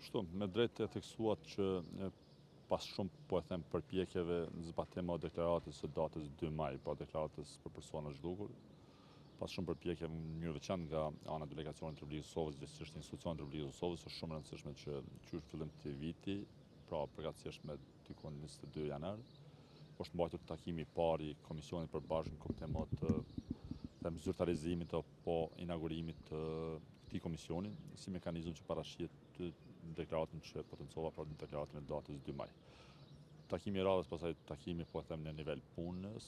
Kështu, me drejt e theksuat që pas shumë, po e them, përpjekjeve në zbatim të deklaratës së datës 2 maj, pra deklaratës për persona zhdukur, pas shumë përpjekjeve në mënyrë veçantë nga ana e delegacionit të Republikës së Kosovës, gjithsesi institucionet të Republikës së Kosovës, është shumë e rëndësishme që qysh fillim të viti, pra përgatësisht me dikon 22 janar, është mbajtur takimi i parë i komisionit përbashkët në kuptim të zyrtarizimit apo inaugurimit të këtij komisioni si mekanizëm që parashihet deklaratën që potencova për deklaratën e datës 2 maj. Takimi i radhës, pastaj takimi, po e them, në nivel punës,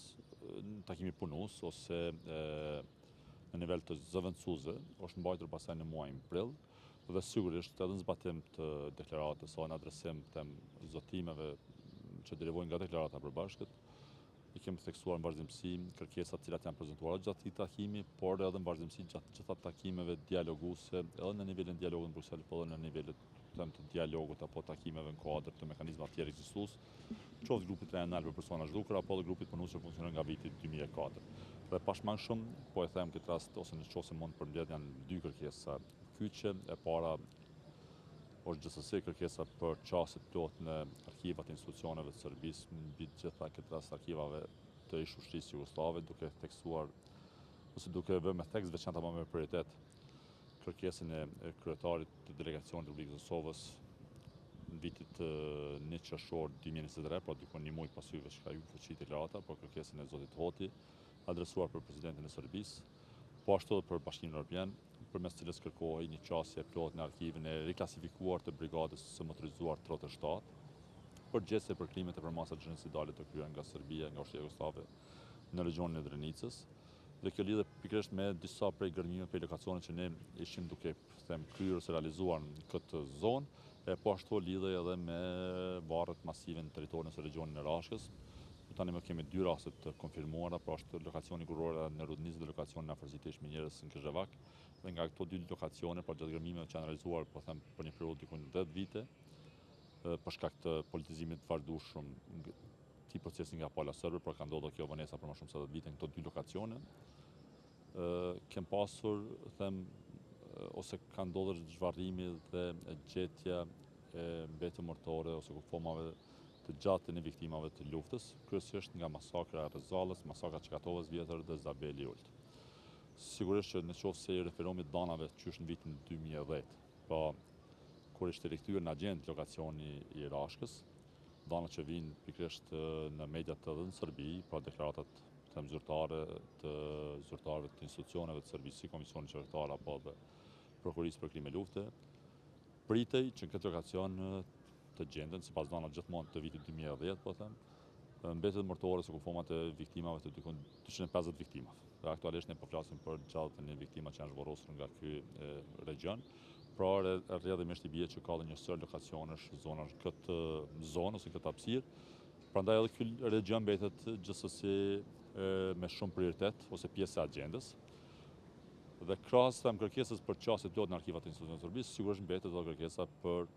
takimi punus ose në nivel të zëvendësuesve, është mbajtur pastaj në muajin prill dhe sigurisht edhe në zbatim të deklaratës ose në adresim të zotimeve që derivojnë nga deklarata e përbashkët, i kemi theksuar në vazhdimsi kërkesat cilat janë prezantuara gjatë këtij takimi, por edhe në vazhdimsi gjatë gjitha takimeve dialoguese, edhe në nivelin dialogut në Bruxelles, po edhe në nivelet të dialogut apo takimeve në kuadër të mekanizmave tjerë ekzistues, qoftë grupit rajonal për persona zhdukur apo edhe grupit punues që funksionon nga viti 2004. Dhe pashmangshëm, po e them këtë rast ose nëse mund të përmbledh, janë dy kërkesa kyçe. E para është gjithsesi kërkesa për çastë plot në arkivat e institucioneve të Serbisë, mbi gjitha këtë rast arkivave të ish-ushtrisë jugoslave, duke theksuar ose duke vënë me theks veçantë apo me prioritet kërkesën e kryetarit të delegacionit të Republikës së Kosovës në vitit 1 qershor 2023, pra dikon një muaj pas hyjjes ka hyrë fuqi deklarata, por kërkesën e zotit Hoti, adresuar për presidentin e Serbisë, po ashtu edhe për Bashkimin Evropian, përmes cilës kërkohej një qasje plot në arkivin e riklasifikuar të brigadës së motorizuar trotë 7, për gjese për krimet e përmasat gjenocidale të kryer nga Serbia, nga Ushtria Jugoslave në regionin e Drenicës. Dhe kjo lidhe pikërisht me disa prej gërmimeve për lokacione që ne ishim duke kryer ose realizuar në këtë zonë, e po ashtu lidhe edhe me varret masive në territorin ose regionin e Rashkës. Tani më kemi dy raste të konfirmuara, pra është lokacioni kurorë në Rudnicë dhe lokacioni në afërsitë të Shminjerës në Krizhevak. Dhe nga këto dy lokacione, pra gjatë gërmimeve që janë realizuar, po them për një periudhë diku 10 vite, për shkak të politizimit të vazhdueshëm këtij procesi nga pala serbe, por ka ndodhur kjo vonesa për më shumë se 10 vite në këto dy lokacione. Kem pasur, ose ka ndodhur zhvarrimi dhe gjetja e mbetëve mortore ose kufomave të gjatë në viktimave të luftës, kryesisht nga masakra e Rezallës, masakra Çkatovës vjetër dhe Zabeli Ult. Sigurisht që nëse i referohemi danave qysh në vitin 2010, pra kur ishte rikthyer në agjend lokacioni i Rashkës, dana që vinë pikërisht në mediat edhe në Serbi, pra deklaratat zyrtare të zyrtarëve të institucioneve të Serbisë, si Komisioni Qevetar apo dhe Prokurisë për krime lufte, pritej që në këtë lokacion të gjenden, sipas danave gjithmonë të vitit 2010, po them, mbetjet mortore ose kufomat e viktimave të dikon 250 viktimave. Dhe aktualisht ne po flasim për gjallëtën e viktima që janë zhvorosur nga ky region. Pra rrjedhimisht i bie që ka edhe një sër lokacionesh zonash këtë zonë ose këtë hapësirë. Prandaj edhe ky region mbetet gjithsesi me shumë prioritet ose pjesë e agjendës. Dhe krahas kërkesës për çasje plot në arkivat e institucioneve të Serbisë, sigurisht mbetet edhe kërkesa për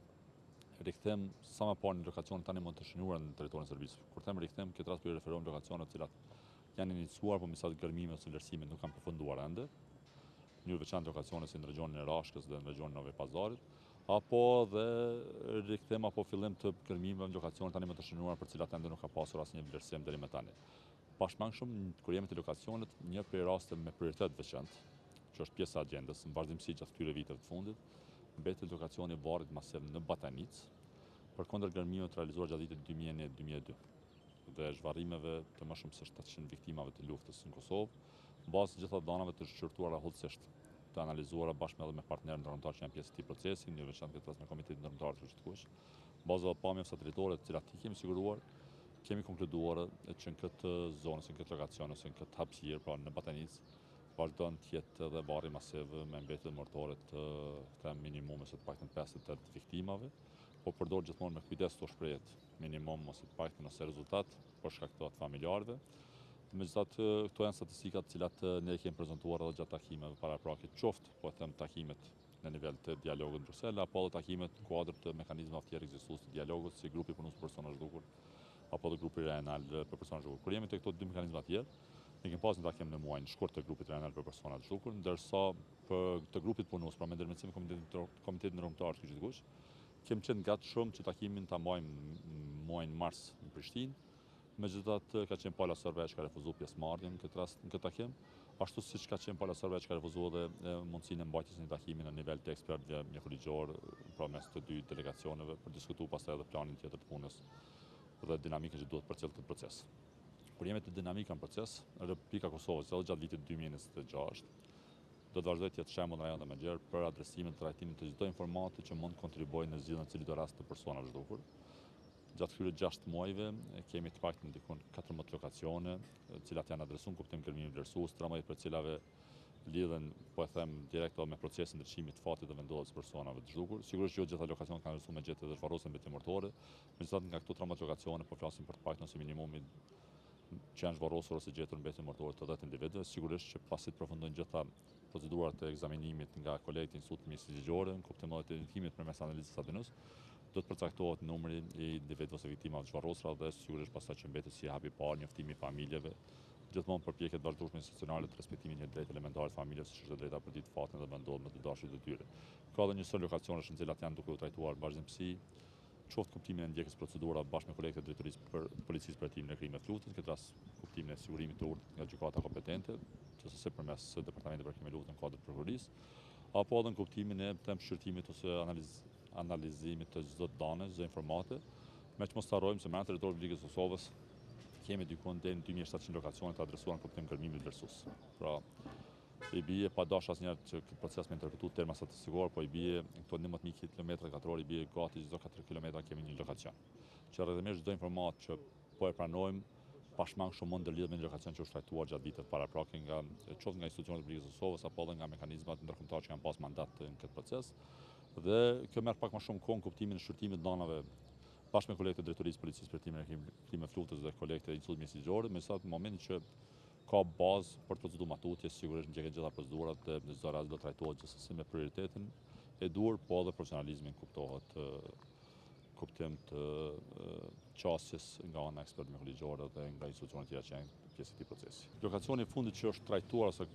rikthim sa më parë në lokacione tani mund të shënuara në territorin e Serbisë. Kur them rikthim, këtë rast po i referohem lokacione të cilat janë iniciuar, por mesat gërmime ose vlerësime nuk kanë përfunduar ende. Në veçantë lokacione si në regionin e Rashkës dhe në regionin e Novi Pazarit, apo dhe rikthim apo fillim të gërmimeve në lokacione tani më të shënuara për cilat ende nuk ka pasur asnjë vlerësim deri më tani. Pashmangshëm, kur jemi te lokacionet, një prej rasteve me prioritet veçantë, që është pjesë e agjendës në vazhdimsi gjatë këtyre viteve të fundit, mbetet lokacioni i varrit masiv në Batanicë, përkundër gërmimeve të realizuar gjatë vitit 2001-2002 dhe zhvarrimeve të më shumë se 700 viktimave të luftës në Kosovë, bazë të gjitha danave të shqyrtuara hollësisht, të analizuara bashkë edhe me partnerë ndërkombëtar që janë pjesë të këtij procesi, në veçantë këtë rast me Komitetin Ndërkombëtar të Kushtikues, bazë edhe pamjeve satelitore të cilat kemi siguruar, kemi konkluduar që në këtë zonë, ose në këtë lokacion, ose në këtë hapësirë, pra në Batanicë, vazhdon të jetë edhe varri masiv me mbetje mortore të minimum ose të paktën 58 viktimave, po përdor gjithmonë me kujdes të shprehet minimum ose të paktën ose rezultat për shkak të familjarëve. Megjithatë, këto janë statistikat të cilat ne kemi prezantuar edhe gjatë takimeve paraprake, qoftë po them takimet në nivel të dialogut në Bruxelles, apo edhe takimet në kuadër të mekanizmave të tjerë ekzistues të dialogut, si grupi punues për persona zhdukur, apo edhe grupi rajonal për persona zhdukur. Kur jemi te këto dy mekanizma të tjerë, ne kemi pasur një takim në muajin shkurt të grupit rajonal për persona zhdukur, ndërsa për të grupit punues, pra me ndërmjetësim e Komitetit Ndërkombëtar të Kushtikues, Kemi qenë gatshëm që takimin ta mbajmë muajin mars në Prishtinë. Megjithatë ka qenë Pala Sorveç ka refuzuar pjesëmarrjen në këtë takim, ashtu siç ka qenë Pala Sorveç ka refuzuar edhe mundësinë e mbajtjes në takimin në nivel të ekspertëve mjekërigjor mes të dy delegacioneve për diskutuar pastaj edhe planin tjetër të punës dhe dinamikën që duhet përcjell këtë proces. Kur jemi të dinamika në proces, Republika e Kosovës edhe gjatë vitit 2026 do të vazhdojë të jetë shembull në rajon dhe mëngjer për adresimin të trajtimit të çdo informati që mund të kontribuojë në zgjidhjen e çdo rasti të personave të zhdukur. Gjatë këtyre 6 muajve kemi të paktën diku 14 lokacione, të cilat janë adresuar në kuptim kërkimit vlerësues, 13 për cilave lidhen, po e them direkt me procesin e ndryshimit të fatit dhe vendosjes personave të zhdukur. Sigurisht jo gjitha lokacionet kanë adresuar me gjetje dhe zhvarrosën mbetëmortore, megjithatë nga këto 13 lokacione po flasim për të paktën ose minimumi që janë zhvarrosur ose gjetur mbetëmortore të 10 individëve. Sigurisht që pasi të përfundojnë gjitha procedurat e ekzaminimit nga kolegët e Institutit Mjekësisë Ligjore, në kuptim edhe të identifikimit përmes analizës së ADN-s, do të përcaktohet numri i individëve ose viktimave të zhvarrosura dhe sigurisht pastaj që mbetet si hapi i parë njoftimi i familjeve, gjithmonë përpjekjet vazhdueshme institucionale të respektimit një drejtë elementare të familjes, siç është drejta për ditë fatin dhe vendosjen me të dashurit të tyre. Ka edhe një sër lokacionesh në cilat janë duke u trajtuar vazhdimsi, qoftë kuptimin e ndjekjes procedura bashkë me kolegët e drejtorisë për policisë për hetimin e krimeve të luftës, këtë rast kuptimin e sigurimit të urtë nga gjykata kompetente, ose përmes departamentit për krimin e luftës në kuadër të prokurorisë, apo edhe në kuptimin e shqyrtimit ose analizimit të çdo dane, çdo informate, me që mos të harrojmë se me anë territorit të Republikës së Kosovës kemi diku deri në 2700 lokacione të adresuara në kuptim kërkimit vlerësues. Pra, i bie pa dash asnjëherë që këtë proces me interpretuar terma statistikor, po i bie këto 19000 km2, i bie gati çdo 4 km kemi një lokacion. Që rrjedhimisht çdo informat që po e pranojmë pashmang shumë mund të lidhet me një lokacion që është trajtuar gjatë viteve paraprake qoftë nga institucionet e Republikës së Kosovës apo edhe nga mekanizmat ndërkombëtar që kanë pas mandat në këtë proces. Dhe kjo merr pak më shumë kohë në kuptimin e shqyrtimit të danave bashkë me kolegët e drejtorisë policisë për hetimin e krimeve të luftës dhe kolegët e Institutit Mjekësisë Ligjore, megjithatë në momentin që ka bazë për të proceduar matutje, sigurisht ndjeket gjitha procedurat dhe në çdo rast do trajtohet gjithsesi me prioritetin e duhur, po edhe profesionalizmin kuptohet kuptim të qasjes nga ana ekspert mjekëligjore dhe nga institucionet tjera që janë pjesë e këtij procesi. Lokacioni i fundit që është trajtuar ose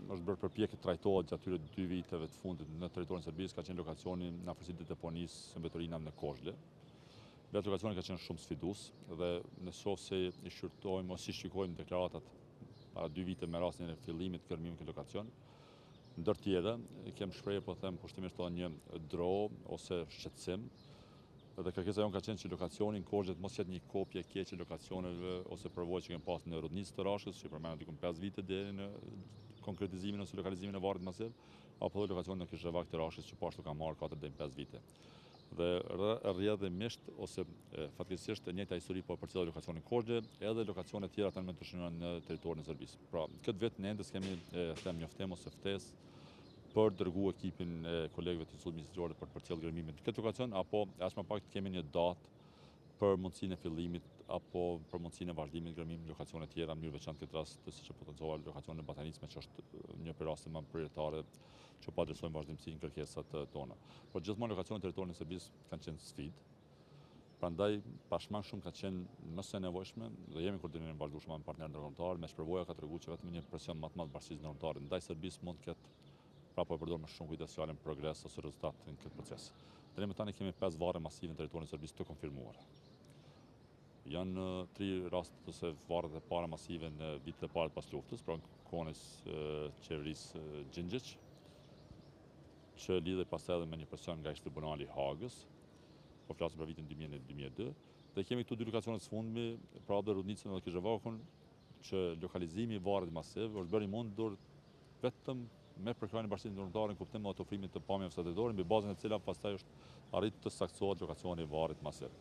është bërë përpjekje të trajtohet gjatë këtyre 2 viteve të fundit në territorin e Serbisë ka qenë lokacioni në afërsitë të deponisë së mbetërinave në Kozhle. Vetë lokacioni ka qenë shumë sfidues dhe nëse i shqyrtojmë ose i shikojmë deklaratat para 2 vite me rastin e fillimit të kërkimit të lokacion, ndër tjera kem shprehje po them kushtimisht edhe një dro ose shqetësim. Dhe kërkesa jonë ka qenë që lokacioni në Kozhë mos jetë një kopje e keqe lokacioneve ose përvojë që kemi pas në Rudnicë të Rashkës, që përmend diku 5 vite deri në konkretizimin ose lokalizimin e varrit masiv, apo edhe lokacioni në Kishëvak të Rashkës që po ashtu ka marrë 4 deri në 5 vite. Dhe rrjedhimisht ose fatkeqësisht e njëjta histori po përcjell lokacionin Kozhë, edhe lokacione të tjera tani të shënuar në territorin e Serbisë. Pra, këtë vit ne ende kemi them njoftim ose ftesë për dërgu ekipin e kolegëve të Institutit Mjekësisë Ligjore për përcjell gërmimin të këtë lokacion, apo as më pak të kemi një datë për mundësinë e fillimit apo për mundësinë e vazhdimit të gërmimit në lokacone të tjera, në mënyrë veçantë këtë rast siç e potencova lokacionin e Batanicme, që është një prej rasteve më prioritare që po adresojmë vazhdimsi në kërkesat tona. Por gjithmonë lokacionet e territorit të Serbisë kanë qenë sfidë. Prandaj pashmang shumë ka qenë më së nevojshme dhe jemi koordinim vazhdueshëm me partnerë ndërkombëtar, me shpërvoja ka treguar që vetëm një presion më të madh bashkisë ndërkombëtare ndaj Serbisë mund të ketë po e përdor me shumë kujdes fjalën progres ose rezultat në këtë proces. Deri më tani kemi 5 varre masive në territorin e Serbisë të konfirmuara. Janë 3 raste ose varret e para masive në vitet e para pas luftës, pra kohën e qeverisë Xhinxhiç, që lidhej pastaj edhe me një presion nga Tribunali i Hagës, po flasim për vitin 2001-2002, dhe kemi këtu 2 lokacione të fundmi, pra edhe Rudnicën dhe Kishëvakun, që lokalizimi i varrit masiv është bërë i mundur vetëm me përkrahjen e bashkisë ndërkombëtare në kuptim të ofrimit të pamjeve statutare, mbi bazën e cilat pastaj është arritur të saksohet lokacioni i varrit masiv.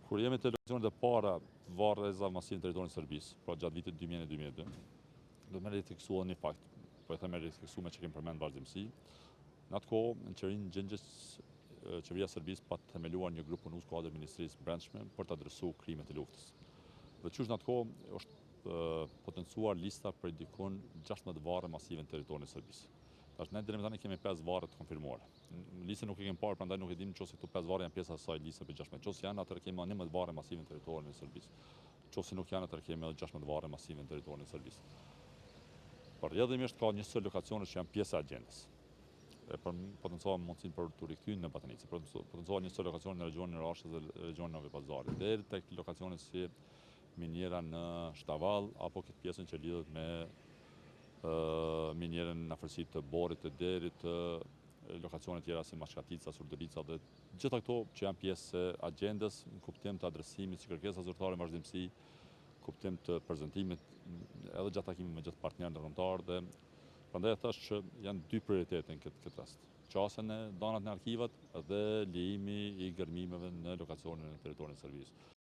Kur jemi te lokacionet e para varreza masive në territorin e Serbisë, pra gjatë vitit 2001-2002, do të merret të fiksuar një fakt, po e them merret të fiksuar që kemi përmend vazhdimsi. Në atë kohë, në qeverinë Xhinxhiç, qeveria e Serbisë pa themeluar një grup punues kuadër Ministrisë së Brendshme për të adresuar krimet e luftës. Dhe çush në atë kohë është potencuar lista për dikun 16 varre masive në territorin e Serbisë. Tash ne deri më tani kemi 5 varre të konfirmuara. Listën nuk e kemi parë, prandaj nuk e dimë nëse këto 5 varre janë pjesë e asaj liste për 16. Nëse janë, atëherë kemi 19 varre masive në territorin e Serbisë. Nëse nuk janë, atëherë kemi edhe 16 varre masive në territorin e Serbisë. Por rrjedhimisht ka një sër lokacione që janë pjesë e agjendës. e potencuar mundësinë për të rikthyer në Batanicë, potencuar një lokacion në regionin e Rashës dhe regionin e Novi Pazarit, deri tek lokacione si miniera në Shtavall apo këtë pjesën që lidhet me minierën në afërsi të Borrit të Derit, të lokacione tjera si Mashkatica, Surdelica dhe gjitha këto që janë pjesë e agjendës në kuptim të adresimit si kërkesa zyrtare në vazhdimsi, kuptim të prezantimit edhe gjatë takimit me gjithë partnerët ndërkombëtar dhe prandaj thash që janë dy prioritete në këtë rast. Qasjen e danat në arkivat dhe lejimi i gërmimeve në lokacionin e teritorit të servisit.